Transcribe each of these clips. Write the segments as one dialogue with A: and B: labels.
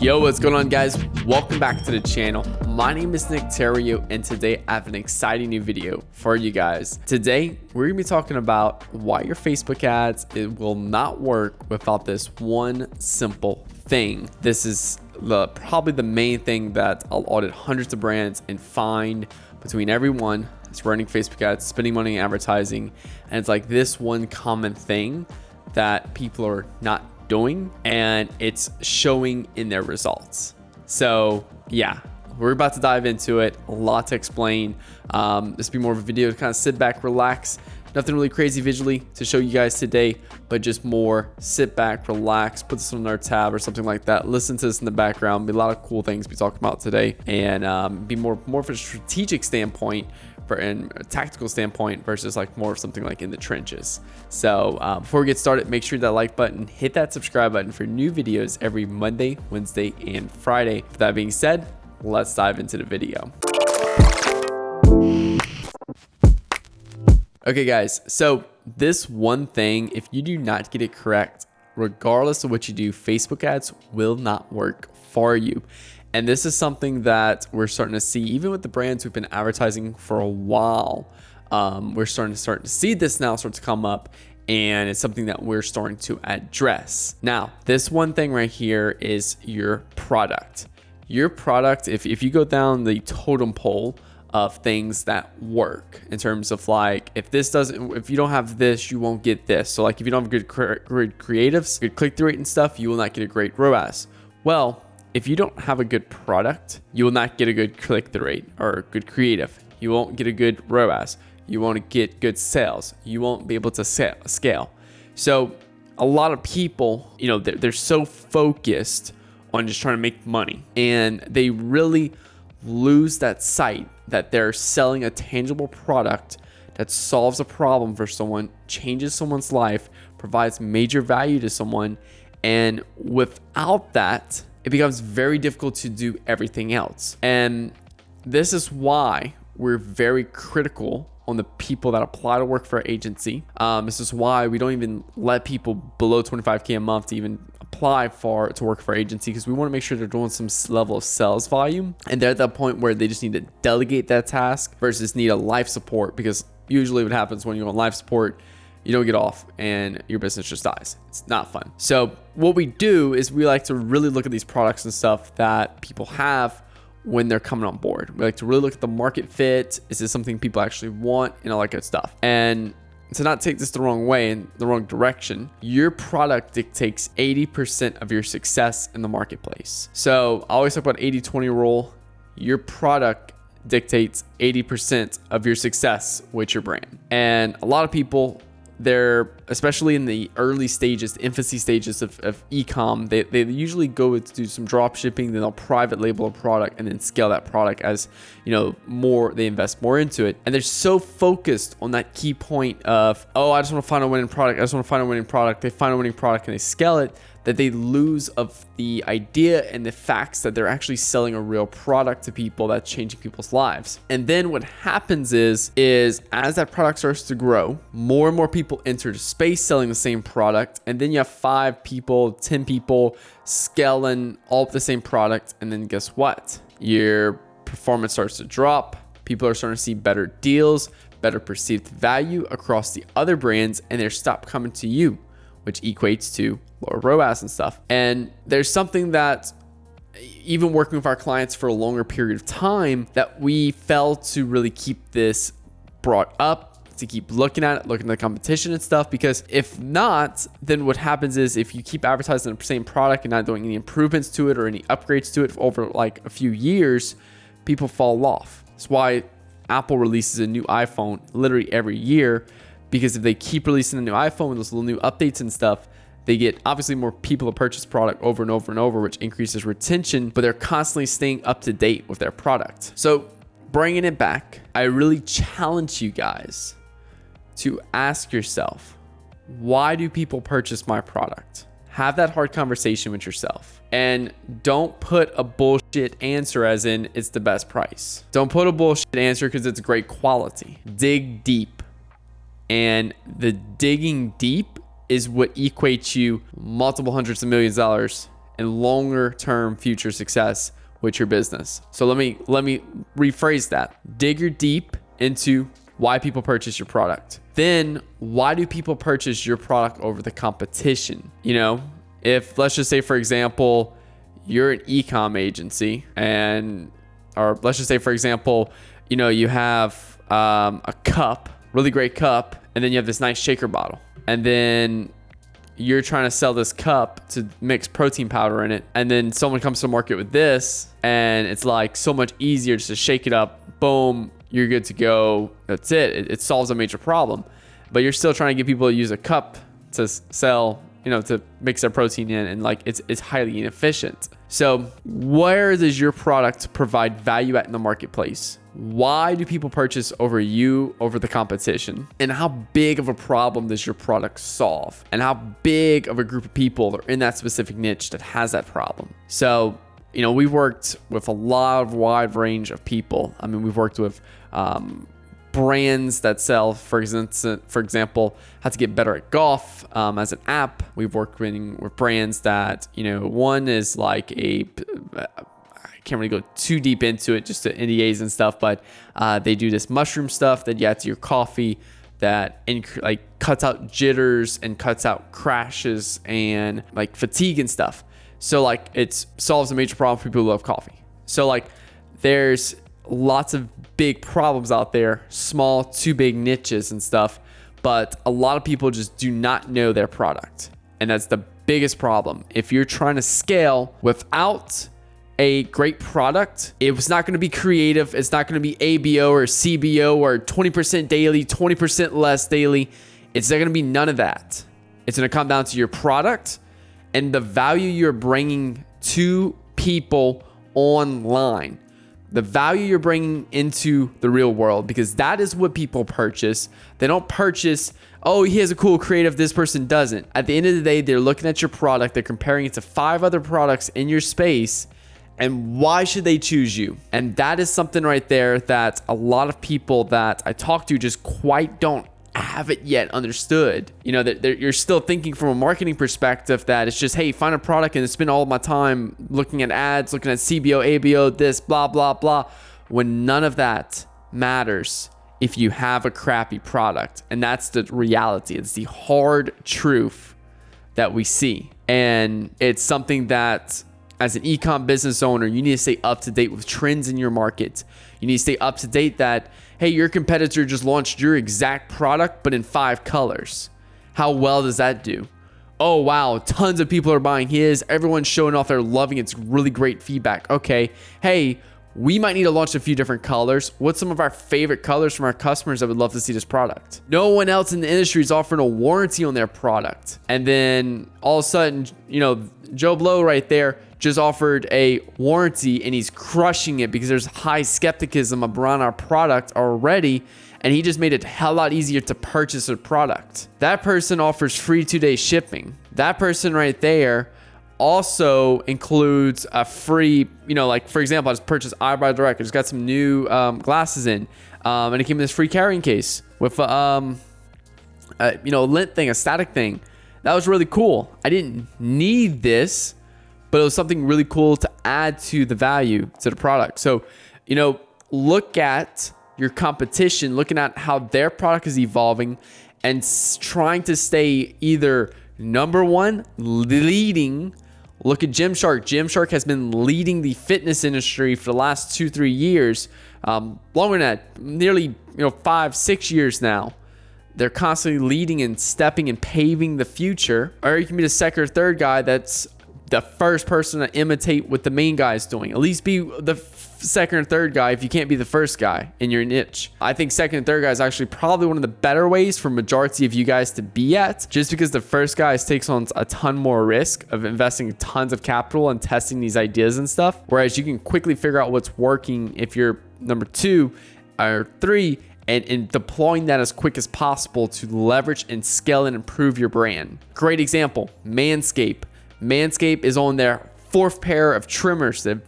A: Yo, what's going on, guys? Welcome back to the channel. My name is Nick Theriot, and today I have an exciting new video for you guys. Today, we're gonna be talking about why your Facebook ads, it will not work without this one simple thing. This is probably the main thing that I'll audit hundreds of brands and find between everyone that's running Facebook ads, spending money in advertising, and it's like this one common thing that people are not doing, and it's showing in their results. So yeah, we're about to dive into it. A lot to explain. This will be more of a video to kind of sit back, relax. Nothing really crazy visually to show you guys today, but just more sit back, relax, put this on our tab or something like that. Listen to this in the background. Be a lot of cool things we talk about today, and be more of a strategic standpoint and a tactical standpoint versus like more of something like in the trenches. So before we get started, make sure that like button, hit that subscribe button for new videos every Monday, Wednesday, and Friday. With that being said, let's dive into the video. Okay guys, so this one thing, if you do not get it correct, regardless of what you do, Facebook ads will not work for you. And this is something that we're starting to see even with the brands who've been advertising for a while. We're starting to see this now start to come up, and it's something that we're starting to address. Now, this one thing right here is your product. Your product, if you go down the totem pole of things that work in terms of like, if you don't have this, you won't get this. So like if you don't have good creatives, good click-through rate and stuff, you will not get a great ROAS. Well, if you don't have a good product, you will not get a good click-through rate or good creative. You won't get a good ROAS. You won't get good sales. You won't be able to scale. So a lot of people, they're so focused on just trying to make money, and they really lose that sight that they're selling a tangible product that solves a problem for someone, changes someone's life, provides major value to someone, and without that, it becomes very difficult to do everything else. And this is why we're very critical on the people that apply to work for our agency. This is why we don't even let people below 25K a month to even apply to work for our agency, because we want to make sure they're doing some level of sales volume, and they're at that point where they just need to delegate that task versus need a life support, because usually what happens when you're on life support, you don't get off and your business just dies. It's not fun. So what we do is we like to really look at these products and stuff that people have when they're coming on board. We like to really look at the market fit. Is this something people actually want, and all that good stuff? And to not take this the wrong way, in the wrong direction, your product dictates 80% of your success in the marketplace. So I always talk about 80-20 rule. Your product dictates 80% of your success with your brand. And a lot of people, they're, especially in the early stages, the infancy stages of e-com, they usually go to do some drop shipping, then they'll private label a product and then scale that product as, they invest more into it. And they're so focused on that key point of, oh, I just want to find a winning product. They find a winning product and they scale it, that they lose of the idea and the facts that they're actually selling a real product to people that's changing people's lives. And then what happens is as that product starts to grow, more and more people enter the space selling the same product. And then you have 5 people, 10 people scaling all the same product. And then guess what? Your performance starts to drop. People are starting to see better deals, better perceived value across the other brands, and they stop coming to you, which equates to lower ROAS and stuff. And there's something that, even working with our clients for a longer period of time, that we fail to really keep this brought up, to keep looking at the competition and stuff. Because if not, then what happens is, if you keep advertising the same product and not doing any improvements to it or any upgrades to it over like a few years, people fall off. That's why Apple releases a new iPhone literally every year, because if they keep releasing a new iPhone with those little new updates and stuff, they get obviously more people to purchase product over and over and over, which increases retention, but they're constantly staying up to date with their product. So bringing it back, I really challenge you guys to ask yourself, why do people purchase my product? Have that hard conversation with yourself, and don't put a bullshit answer as in it's the best price. Don't put a bullshit answer because it's great quality. Dig deep. And the digging deep is what equates you multiple hundreds of millions of dollars and longer term future success with your business. So let me rephrase that. Dig your deep into why people purchase your product. Then why do people purchase your product over the competition? You know, if let's just say, for example, you're an e-com agency or let's just say, for example, you know, you have a cup, really great cup, and then you have this nice shaker bottle. And then you're trying to sell this cup to mix protein powder in it. And then someone comes to market with this and it's like so much easier just to shake it up. Boom, you're good to go. That's it. It solves a major problem. But you're still trying to get people to use a cup to sell, you know, to mix their protein in, and like it's highly inefficient. So where does your product provide value at in the marketplace? Why do people purchase over the competition? And how big of a problem does your product solve? And how big of a group of people are in that specific niche that has that problem? So, you know, we've worked with a wide range of people. I mean, we've worked with brands that sell, for example, how to get better at golf as an app. We've worked with brands that, you know, one is like I can't really go too deep into it, just to NDAs and stuff, but they do this mushroom stuff that you add to your coffee that cuts out jitters and cuts out crashes and like fatigue and stuff. So like it solves a major problem for people who love coffee. So like there's lots of big problems out there, small to big niches and stuff, but a lot of people just do not know their product. And that's the biggest problem. If you're trying to scale without a great product, it was not going to be creative. It's not going to be ABO or CBO or 20% daily, 20% less daily. It's not going to be none of that. It's going to come down to your product and the value you're bringing to people online. The value you're bringing into the real world, because that is what people purchase. They don't purchase, oh, he has a cool creative, this person doesn't. At the end of the day, they're looking at your product, they're comparing it to 5 other products in your space, and why should they choose you? And that is something right there that a lot of people that I talk to just quite don't have it yet understood. You know, that you're still thinking from a marketing perspective that it's just, hey, find a product and spend all of my time looking at ads, looking at CBO, ABO, this, blah, blah, blah, when none of that matters if you have a crappy product. And that's the reality. It's the hard truth that we see. And it's something that as an e-com business owner, you need to stay up to date with trends in your market. You need to stay up to date that, hey, your competitor just launched your exact product, but in 5 colors. How well does that do? Oh, wow, tons of people are buying his. Everyone's showing off. They're loving it. It's really great feedback. Okay, hey, we might need to launch a few different colors. What's some of our favorite colors from our customers that would love to see this product? No one else in the industry is offering a warranty on their product. And then all of a sudden, you know, Joe Blow right there just offered a warranty and he's crushing it because there's high skepticism around our product already, and he just made it a hell lot easier to purchase a product. That person offers free 2-day shipping. That person right there also includes a free, you know, like for example, I just purchased iBuy Direct. I just got some new glasses in, and it came in this free carrying case with a lint thing, a static thing. That was really cool. I didn't need this, but it was something really cool to add to the value to the product. So, you know, look at your competition, looking at how their product is evolving and trying to stay either number one, leading. Look at Gymshark. Gymshark has been leading the fitness industry for the last 2-3 years, longer than that, nearly 5-6 years now. They're constantly leading and stepping and paving the future. Or you can be the second or third guy that's the first person to imitate what the main guy is doing. At least be the second or third guy if you can't be the first guy in your niche. I think second and third guy is actually probably one of the better ways for majority of you guys to be at, just because the first guy takes on a ton more risk of investing tons of capital and testing these ideas and stuff. Whereas you can quickly figure out what's working if you're number 2 or 3 and deploying that as quick as possible to leverage and scale and improve your brand. Great example, Manscaped. Manscaped is on their 4th pair of trimmers. They've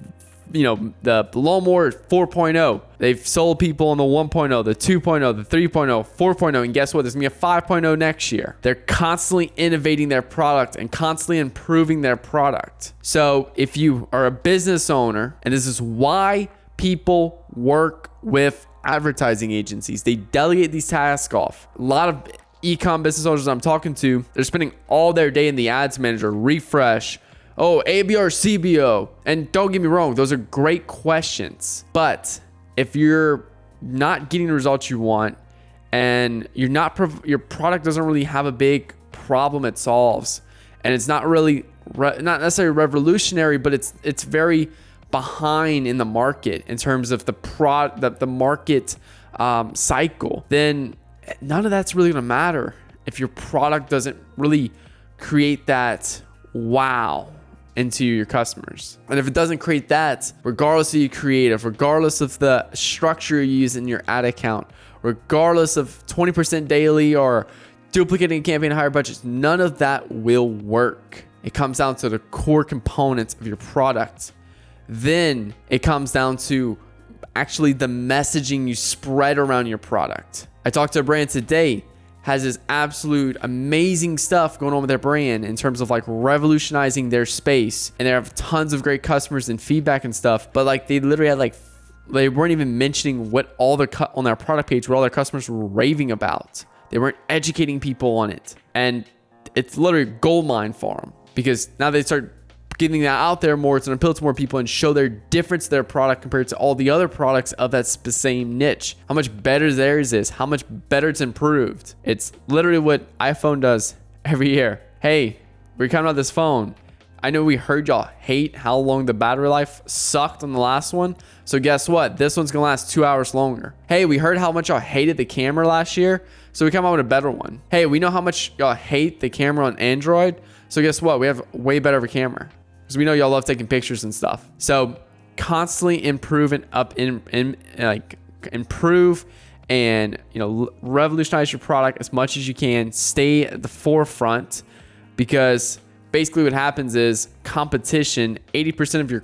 A: the lawnmower 4.0. They've sold people on the 1.0, the 2.0, the 3.0, 4.0, and guess what? There's gonna be a 5.0 next year. They're constantly innovating their product and constantly improving their product. So if you are a business owner, and this is why people work with advertising agencies, they delegate these tasks off. A lot of e-com business owners I'm talking to, they're spending all their day in the ads manager, refresh, ABR, CBO. And don't get me wrong, those are great questions. But if you're not getting the results you want and your product doesn't really have a big problem it solves, and it's not really, not necessarily revolutionary, but it's very behind in the market in terms of the market cycle, then none of that's really gonna matter if your product doesn't really create that wow into your customers. And if it doesn't create that, regardless of your creative, regardless of the structure you use in your ad account, regardless of 20% daily or duplicating a campaign at higher budgets, none of that will work. It comes down to the core components of your product. Then it comes down to actually the messaging you spread around your product. I talked to a brand today, has this absolute amazing stuff going on with their brand in terms of like revolutionizing their space, and they have tons of great customers and feedback and stuff, but like they literally had they weren't even mentioning what all on their product page, what all their customers were raving about. They weren't educating people on it, and it's literally a gold mine for them, because now they start getting that out there more. It's going to appeal to more people and show their difference, their product compared to all the other products of that same niche. How much better theirs is, how much better it's improved. It's literally what iPhone does every year. Hey, we're coming out this phone. I know we heard y'all hate how long the battery life sucked on the last one. So guess what? This one's going to last 2 hours longer. Hey, we heard how much y'all hated the camera last year. So we come out with a better one. Hey, we know how much y'all hate the camera on Android. So guess what? We have way better of a camera. Because we know y'all love taking pictures and stuff. So constantly improve and improve and revolutionize your product as much as you can. Stay at the forefront, because basically what happens is competition, 80% of your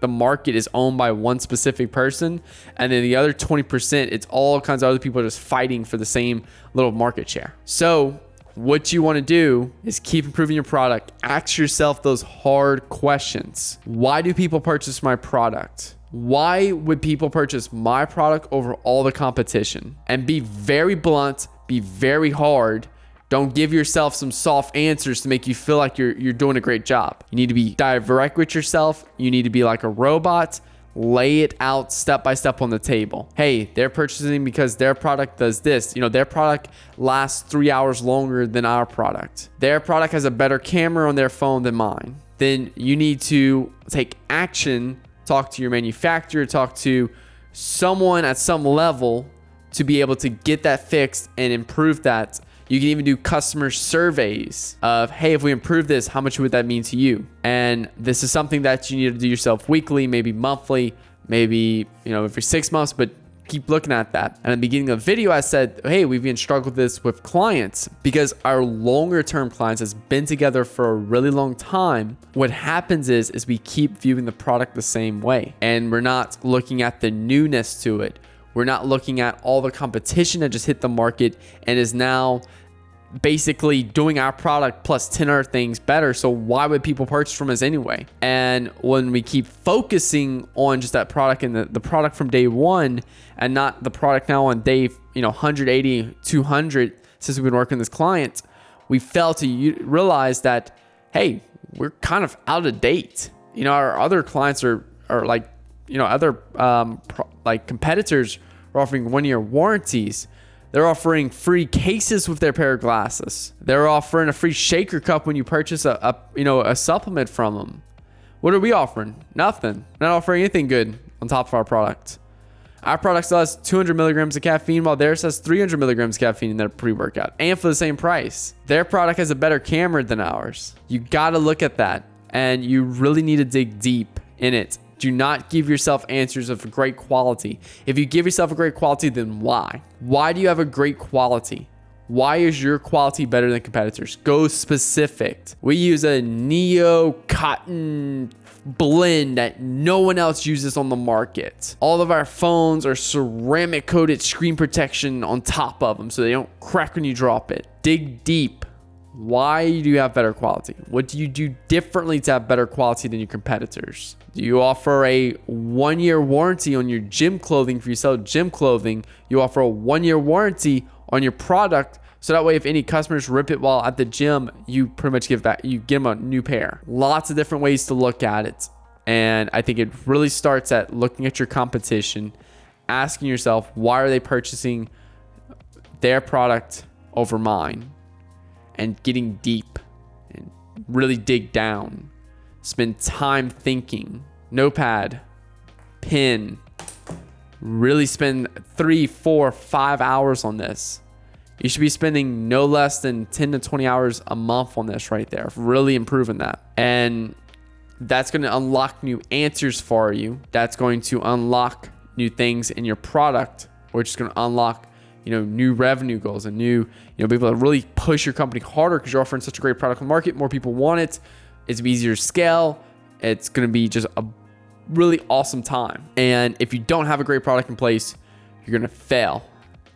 A: the market is owned by one specific person, and then the other 20%, it's all kinds of other people just fighting for the same little market share. So what you want to do is keep improving your product. Ask yourself those hard questions. Why do people purchase my product? Why would people purchase my product over all the competition? And be very blunt, be very hard. Don't give yourself some soft answers to make you feel like you're doing a great job. You need to be direct with yourself. You need to be like a robot. Lay it out step by step on the table. Hey, they're purchasing because their product does this. Their product lasts 3 hours longer than our product. Their product has a better camera on their phone than mine. Then you need to take action, talk to your manufacturer, talk to someone at some level to be able to get that fixed and improve that. You can even do customer surveys of, hey, if we improve this, how much would that mean to you? And this is something that you need to do yourself weekly, maybe monthly, maybe, every 6 months, but keep looking at that. And at the beginning of the video, I said, hey, we've even struggled with this with clients, because our longer term clients has been together for a really long time. What happens is we keep viewing the product the same way, and we're not looking at the newness to it. We're not looking at all the competition that just hit the market and is now basically doing our product plus 10 other things better. So why would people purchase from us anyway? And when we keep focusing on just that product and the product from day one, and not the product now on day 180, 200 since we've been working with this client, we fail to realize that, hey, we're kind of out of date. Our other clients are like, other competitors are offering 1-year warranties. They're offering free cases with their pair of glasses. They're offering a free shaker cup when you purchase a supplement from them. What are we offering? Nothing. We're not offering anything good on top of our product. Our product still has 200 milligrams of caffeine, while theirs has 300 milligrams of caffeine in their pre-workout, and for the same price. Their product has a better camera than ours. You got to look at that, and you really need to dig deep in it. Do not give yourself answers of great quality. If you give yourself a great quality, then why? Why do you have a great quality? Why is your quality better than competitors? Go specific. We use a neo cotton blend that no one else uses on the market. All of our phones are ceramic coated screen protection on top of them so they don't crack when you drop it. Dig deep. Why do you have better quality? What do you do differently to have better quality than your competitors? Do you offer a 1-year warranty on your gym clothing? If you sell gym clothing, you offer a 1-year warranty on your product. So that way, if any customers rip it while at the gym, you pretty much give them a new pair. Lots of different ways to look at it. And I think it really starts at looking at your competition, asking yourself, why are they purchasing their product over mine? And getting deep and really dig down. Spend time thinking. Notepad, pen. Really spend 3, 4, 5 hours on this. You should be spending no less than 10 to 20 hours a month on this right there. Really improving that. And that's going to unlock new answers for you. That's going to unlock new things in your product, which is going to unlock new revenue goals and new, be able to really push your company harder because you're offering such a great product on the market. More people want it. It's easier to scale. It's going to be just a really awesome time. And if you don't have a great product in place, you're going to fail.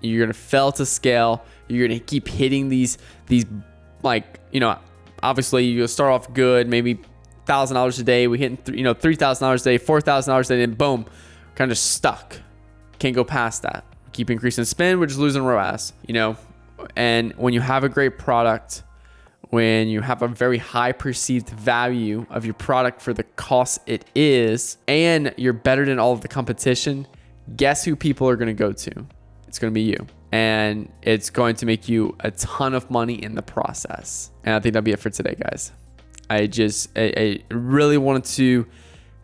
A: You're going to fail to scale. You're going to keep hitting these obviously you start off good, maybe $1,000 a day. We hit, $3,000 a day, $4,000 a day, and boom, kind of stuck. Can't go past that. Keep increasing spend, we're just losing ROAS, and when you have a great product, when you have a very high perceived value of your product for the cost it is, and you're better than all of the competition, guess who people are going to go to? It's going to be you, and it's going to make you a ton of money in the process. And I think that'll be it for today, guys. I really wanted to,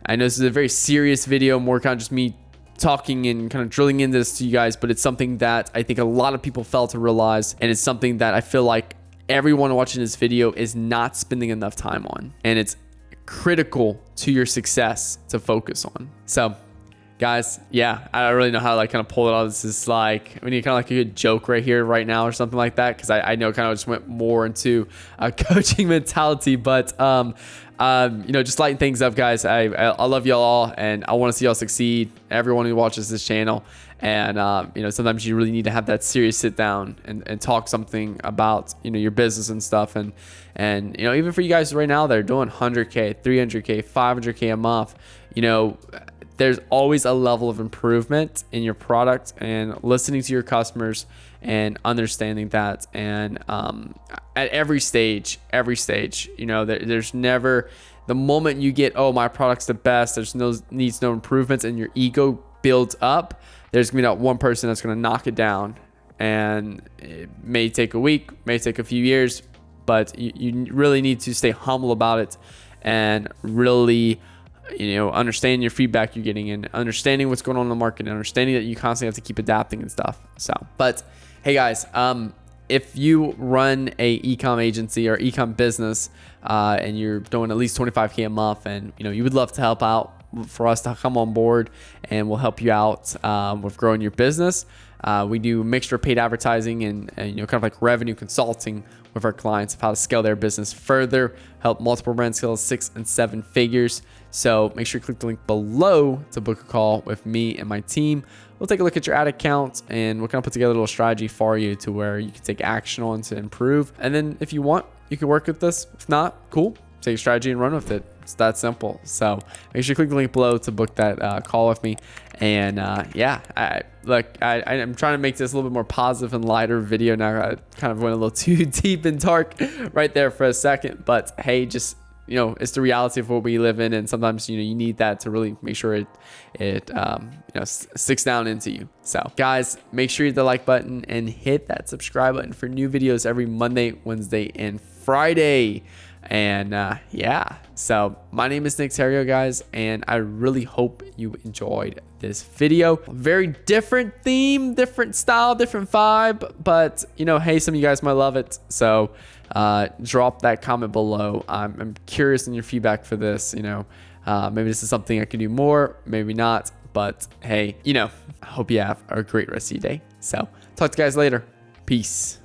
A: I know this is a very serious video, more kind of just me talking and kind of drilling into this to you guys, but it's something that I think a lot of people fail to realize, and it's something that I feel like everyone watching this video is not spending enough time on, and it's critical to your success to focus on. So guys, yeah, I don't really know how to kind of pull it off. This is we need kind of a good joke right here right now or something like that, because I know kind of just went more into a coaching mentality, but just lighten things up, guys. I love y'all all, and I want to see y'all succeed. Everyone who watches this channel, and sometimes you really need to have that serious sit down and talk something about your business and stuff, and even for you guys right now that are doing 100K, 300K, 500K a month, there's always a level of improvement in your product, and listening to your customers and understanding that. And at every stage, there's never the moment you get, oh, my product's the best, needs no improvements, and your ego builds up, there's gonna be that one person that's gonna knock it down. And it may take a week, may take a few years, but you really need to stay humble about it and really understanding your feedback you're getting, and understanding what's going on in the market, and understanding that you constantly have to keep adapting and stuff. So, but hey guys, if you run a e-com agency or e-com business, and you're doing at least 25K a month, and you would love to help out, for us to come on board, and we'll help you out with growing your business. We do a mixture of paid advertising and kind of like revenue consulting with our clients of how to scale their business further, help multiple brands scale 6 and 7 figures. So make sure you click the link below to book a call with me and my team. We'll take a look at your ad account, and we'll kind of put together a little strategy for you to where you can take action on to improve. And then if you want, you can work with this. If not, cool. Take a strategy and run with it. It's that simple. So make sure you click the link below to book that call with me. And yeah, I'm trying to make this a little bit more positive and lighter video now. I kind of went a little too deep and dark right there for a second, but hey, just it's the reality of what we live in, and sometimes you need that to really make sure it sticks down into you. So guys, make sure you hit the like button and hit that subscribe button for new videos every Monday, Wednesday, and Friday. And yeah, so my name is Nick Theriot, guys, and I really hope you enjoyed this video. Very different theme, different style, different vibe, but hey, some of you guys might love it. So drop that comment below. I'm curious in your feedback for this. Maybe this is something I can do more, maybe not, but hey, I hope you have a great rest of your day. So talk to you guys later. Peace.